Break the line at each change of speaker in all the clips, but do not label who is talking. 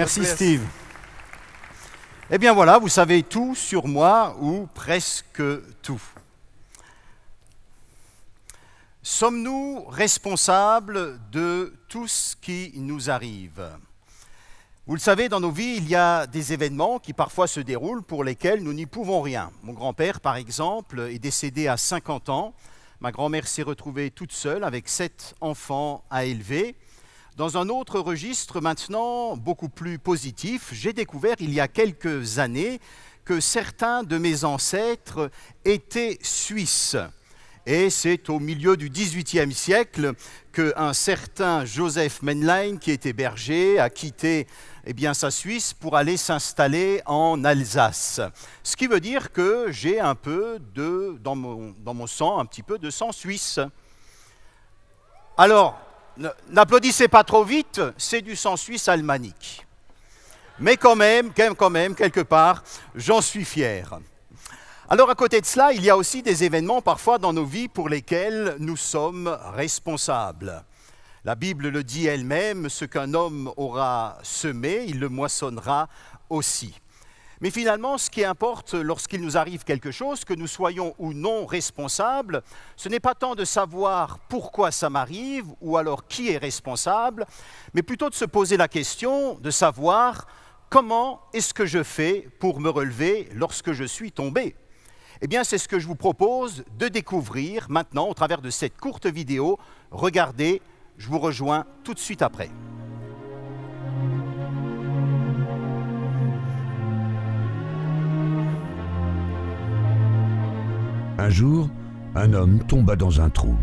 Merci Steve. Eh bien voilà, vous savez tout sur moi, ou presque tout. Sommes-nous responsables de tout ce qui nous arrive ? Vous le savez, dans nos vies, il y a des événements qui parfois se déroulent pour lesquels nous n'y pouvons rien. Mon grand-père, par exemple, est décédé à 50 ans. Ma grand-mère s'est retrouvée toute seule avec 7 enfants à élever. Dans un autre registre maintenant, beaucoup plus positif, j'ai découvert il y a quelques années que certains de mes ancêtres étaient suisses. Et c'est au milieu du XVIIIe siècle qu'un certain Joseph Mennlein, qui était berger, a quitté sa Suisse pour aller s'installer en Alsace. Ce qui veut dire que j'ai un peu dans mon sang, un petit peu de sang suisse. Alors, n'applaudissez pas trop vite, c'est du sang suisse alémanique. Mais quand même, quelque part, j'en suis fier. Alors à côté de cela, il y a aussi des événements parfois dans nos vies pour lesquels nous sommes responsables. La Bible le dit elle-même, ce qu'un homme aura semé, il le moissonnera aussi. Mais finalement, ce qui importe lorsqu'il nous arrive quelque chose, que nous soyons ou non responsables, ce n'est pas tant de savoir pourquoi ça m'arrive ou alors qui est responsable, mais plutôt de se poser la question de savoir comment est-ce que je fais pour me relever lorsque je suis tombé. Eh bien, c'est ce que je vous propose de découvrir maintenant au travers de cette courte vidéo. Regardez, je vous rejoins tout de suite après.
Un jour, un homme tomba dans un trou.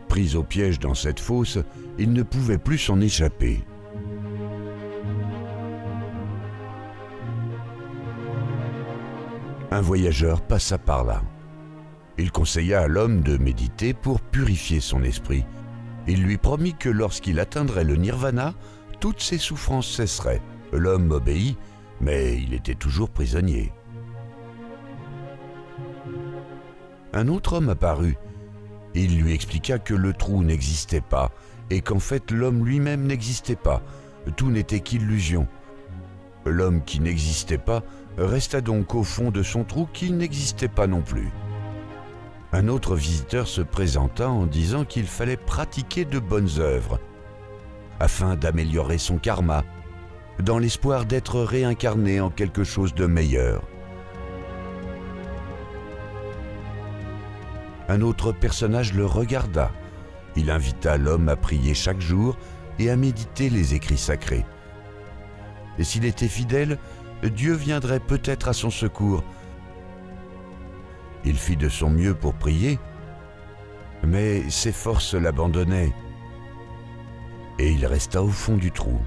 Pris au piège dans cette fosse, il ne pouvait plus s'en échapper. Un voyageur passa par là. Il conseilla à l'homme de méditer pour purifier son esprit. Il lui promit que lorsqu'il atteindrait le nirvana, toutes ses souffrances cesseraient. L'homme obéit, mais il était toujours prisonnier. Un autre homme apparut. Il lui expliqua que le trou n'existait pas et qu'en fait l'homme lui-même n'existait pas. Tout n'était qu'illusion. L'homme qui n'existait pas resta donc au fond de son trou qui n'existait pas non plus. Un autre visiteur se présenta en disant qu'il fallait pratiquer de bonnes œuvres afin d'améliorer son karma, dans l'espoir d'être réincarné en quelque chose de meilleur. Un autre personnage le regarda. Il invita l'homme à prier chaque jour et à méditer les écrits sacrés. Et s'il était fidèle, Dieu viendrait peut-être à son secours. Il fit de son mieux pour prier, mais ses forces l'abandonnaient, et il resta au fond du trou.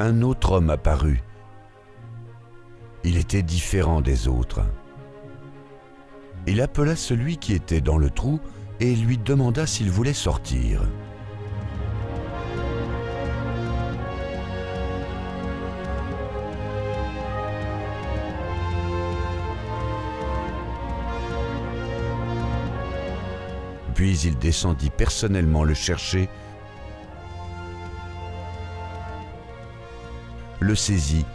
Un autre homme apparut. Il était différent des autres. Il appela celui qui était dans le trou et lui demanda s'il voulait sortir. Puis il descendit personnellement le chercher, le saisit,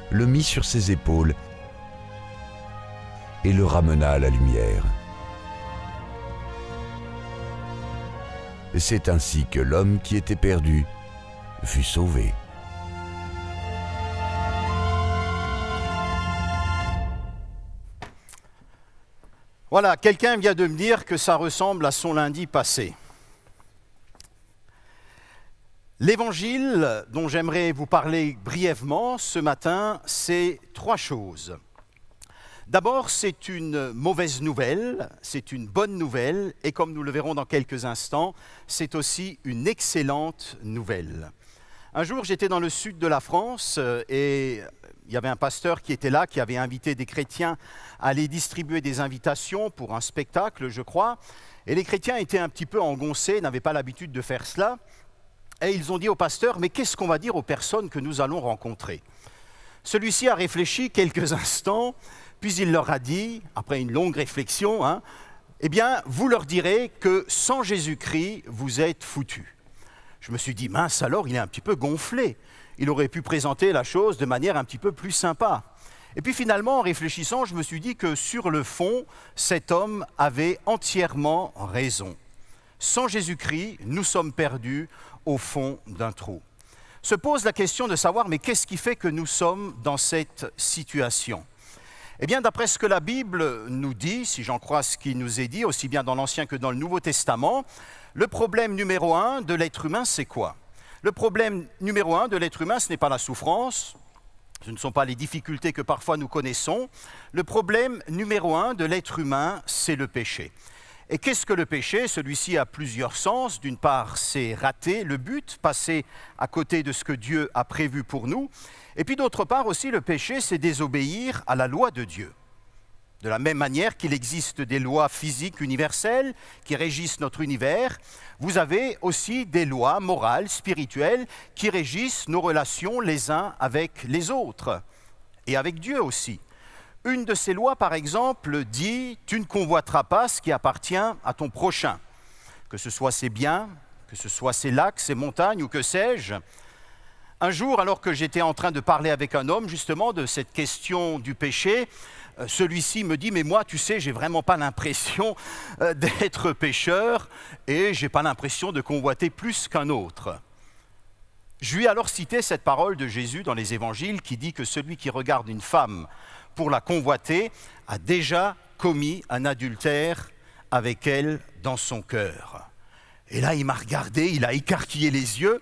le mit sur ses épaules et le ramena à la lumière. C'est ainsi que l'homme qui était perdu fut sauvé.
Voilà, quelqu'un vient de me dire que ça ressemble à son lundi passé. L'évangile dont j'aimerais vous parler brièvement ce matin, c'est 3 choses. D'abord, c'est une mauvaise nouvelle, c'est une bonne nouvelle, et comme nous le verrons dans quelques instants, c'est aussi une excellente nouvelle. Un jour, j'étais dans le sud de la France et il y avait un pasteur qui était là, qui avait invité des chrétiens à aller distribuer des invitations pour un spectacle, je crois. Et les chrétiens étaient un petit peu engoncés, n'avaient pas l'habitude de faire cela. Et ils ont dit au pasteur, mais qu'est-ce qu'on va dire aux personnes que nous allons rencontrer ? Celui-ci a réfléchi quelques instants, puis il leur a dit, après une longue réflexion, eh bien, vous leur direz que sans Jésus-Christ, vous êtes foutus. Je me suis dit, mince alors, il est un petit peu gonflé. Il aurait pu présenter la chose de manière un petit peu plus sympa. Et puis finalement, en réfléchissant, je me suis dit que sur le fond, cet homme avait entièrement raison. Sans Jésus-Christ, nous sommes perdus au fond d'un trou. Se pose la question de savoir, mais qu'est-ce qui fait que nous sommes dans cette situation ? Eh bien, d'après ce que la Bible nous dit, si j'en crois ce qui nous est dit, aussi bien dans l'Ancien que dans le Nouveau Testament, le problème numéro 1 de l'être humain, c'est quoi ? Le problème numéro 1 de l'être humain, ce n'est pas la souffrance, ce ne sont pas les difficultés que parfois nous connaissons. Le problème numéro 1 de l'être humain, c'est le péché. Et qu'est-ce que le péché ? Celui-ci a plusieurs sens. D'une part, c'est rater le but, passer à côté de ce que Dieu a prévu pour nous. Et puis d'autre part aussi, le péché, c'est désobéir à la loi de Dieu. De la même manière qu'il existe des lois physiques universelles qui régissent notre univers, vous avez aussi des lois morales, spirituelles, qui régissent nos relations les uns avec les autres et avec Dieu aussi. Une de ces lois, par exemple, dit « Tu ne convoiteras pas ce qui appartient à ton prochain », que ce soit ses biens, que ce soit ses lacs, ses montagnes ou que sais-je. Un jour, alors que j'étais en train de parler avec un homme justement de cette question du péché, celui-ci me dit « Mais moi, tu sais, j'ai vraiment pas l'impression d'être pécheur et j'ai pas l'impression de convoiter plus qu'un autre. » Je lui ai alors cité cette parole de Jésus dans les évangiles qui dit que celui qui regarde une femme pour la convoiter a déjà commis un adultère avec elle dans son cœur. Et là, il m'a regardé, il a écarquillé les yeux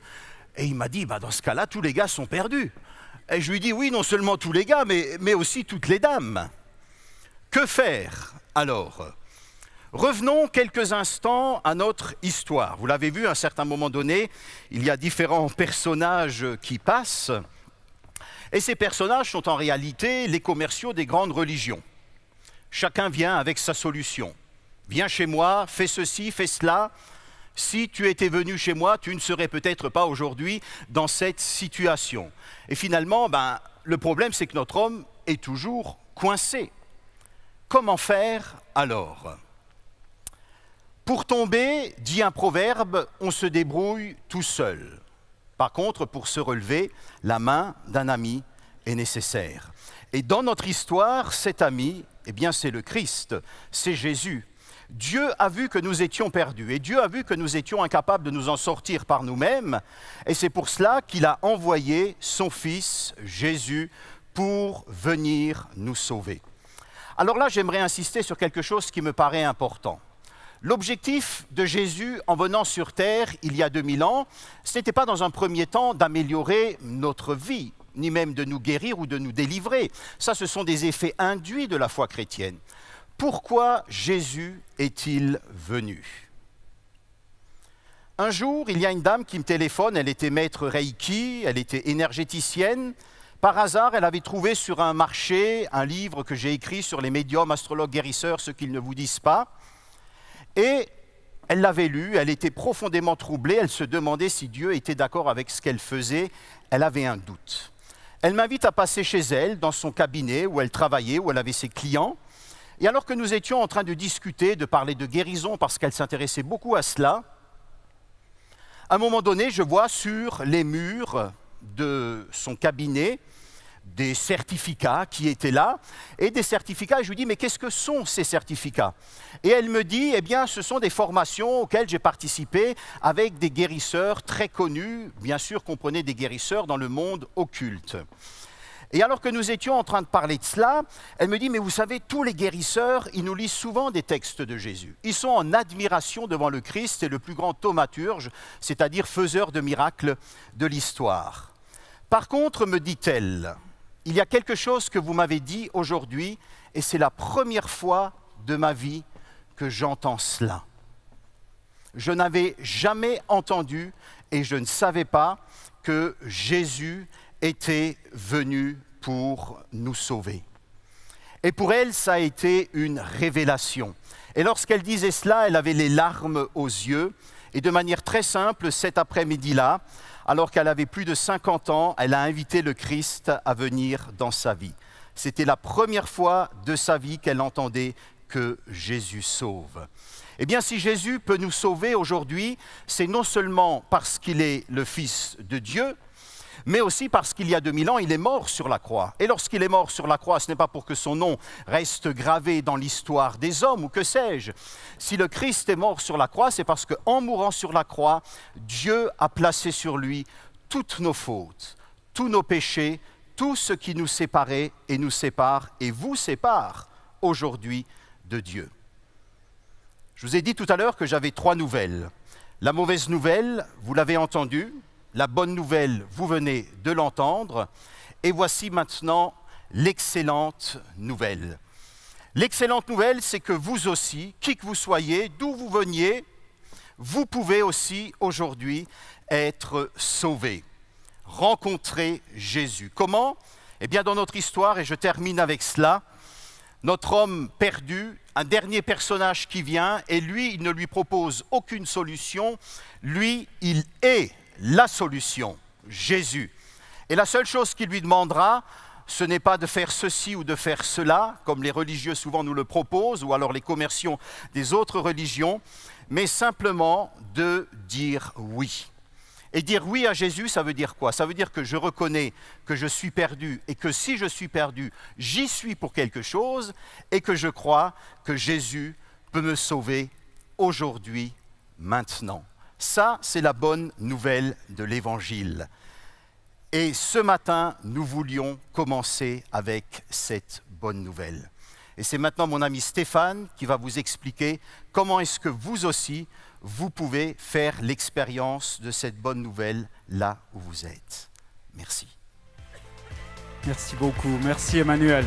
et il m'a dit dans ce cas-là, tous les gars sont perdus. Et je lui ai dit oui, non seulement tous les gars, mais aussi toutes les dames. Que faire alors ? Revenons quelques instants à notre histoire. Vous l'avez vu, à un certain moment donné, il y a différents personnages qui passent. Et ces personnages sont en réalité les commerciaux des grandes religions. Chacun vient avec sa solution. Viens chez moi, fais ceci, fais cela. Si tu étais venu chez moi, tu ne serais peut-être pas aujourd'hui dans cette situation. Et finalement, le problème, c'est que notre homme est toujours coincé. Comment faire alors ? Pour tomber, dit un proverbe, on se débrouille tout seul. Par contre, pour se relever, la main d'un ami est nécessaire. Et dans notre histoire, cet ami, c'est le Christ, c'est Jésus. Dieu a vu que nous étions perdus et Dieu a vu que nous étions incapables de nous en sortir par nous-mêmes. Et c'est pour cela qu'il a envoyé son Fils, Jésus, pour venir nous sauver. Alors là, j'aimerais insister sur quelque chose qui me paraît important. L'objectif de Jésus en venant sur terre il y a 2000 ans, ce n'était pas dans un premier temps d'améliorer notre vie, ni même de nous guérir ou de nous délivrer. Ça, ce sont des effets induits de la foi chrétienne. Pourquoi Jésus est-il venu ? Un jour, il y a une dame qui me téléphone, elle était maître Reiki, elle était énergéticienne. Par hasard, elle avait trouvé sur un marché un livre que j'ai écrit sur les médiums, astrologues, guérisseurs, ce qu'ils ne vous disent pas. Et elle l'avait lu, elle était profondément troublée, elle se demandait si Dieu était d'accord avec ce qu'elle faisait, elle avait un doute. Elle m'invite à passer chez elle, dans son cabinet où elle travaillait, où elle avait ses clients. Et alors que nous étions en train de discuter, de parler de guérison, parce qu'elle s'intéressait beaucoup à cela, à un moment donné, je vois sur les murs de son cabinet des certificats qui étaient là, et des certificats, et je lui dis, mais qu'est-ce que sont ces certificats ? Et elle me dit, ce sont des formations auxquelles j'ai participé avec des guérisseurs très connus, bien sûr, comprenez des guérisseurs dans le monde occulte. Et alors que nous étions en train de parler de cela, elle me dit, mais vous savez, tous les guérisseurs, ils nous lisent souvent des textes de Jésus. Ils sont en admiration devant le Christ, c'est le plus grand thaumaturge, c'est-à-dire faiseur de miracles de l'histoire. Par contre, me dit-elle, il y a quelque chose que vous m'avez dit aujourd'hui, et c'est la première fois de ma vie que j'entends cela. Je n'avais jamais entendu et je ne savais pas que Jésus était venu pour nous sauver. Et pour elle, ça a été une révélation. Et lorsqu'elle disait cela, elle avait les larmes aux yeux. Et de manière très simple, cet après-midi-là, alors qu'elle avait plus de 50 ans, elle a invité le Christ à venir dans sa vie. C'était la première fois de sa vie qu'elle entendait que Jésus sauve. Eh bien, si Jésus peut nous sauver aujourd'hui, c'est non seulement parce qu'il est le Fils de Dieu, mais aussi parce qu'il y a 2000 ans, il est mort sur la croix. Et lorsqu'il est mort sur la croix, ce n'est pas pour que son nom reste gravé dans l'histoire des hommes ou que sais-je. Si le Christ est mort sur la croix, c'est parce qu'en mourant sur la croix, Dieu a placé sur lui toutes nos fautes, tous nos péchés, tout ce qui nous séparait et nous sépare et vous sépare aujourd'hui de Dieu. Je vous ai dit tout à l'heure que j'avais 3 nouvelles. La mauvaise nouvelle, vous l'avez entendue. La bonne nouvelle, vous venez de l'entendre. Et voici maintenant l'excellente nouvelle. L'excellente nouvelle, c'est que vous aussi, qui que vous soyez, d'où vous veniez, vous pouvez aussi aujourd'hui être sauvés, rencontrer Jésus. Comment ? Eh bien, dans notre histoire, et je termine avec cela, notre homme perdu, un dernier personnage qui vient, et lui, il ne lui propose aucune solution. Lui, il est la solution, Jésus. Et la seule chose qu'il lui demandera, ce n'est pas de faire ceci ou de faire cela, comme les religieux souvent nous le proposent, ou alors les commerciants des autres religions, mais simplement de dire oui. Et dire oui à Jésus, ça veut dire quoi ? Ça veut dire que je reconnais que je suis perdu et que si je suis perdu, j'y suis pour quelque chose et que je crois que Jésus peut me sauver aujourd'hui, maintenant. Ça, c'est la bonne nouvelle de l'Évangile. Et ce matin, nous voulions commencer avec cette bonne nouvelle. Et c'est maintenant mon ami Stéphane qui va vous expliquer comment est-ce que vous aussi, vous pouvez faire l'expérience de cette bonne nouvelle là où vous êtes. Merci.
Merci beaucoup. Merci Emmanuel.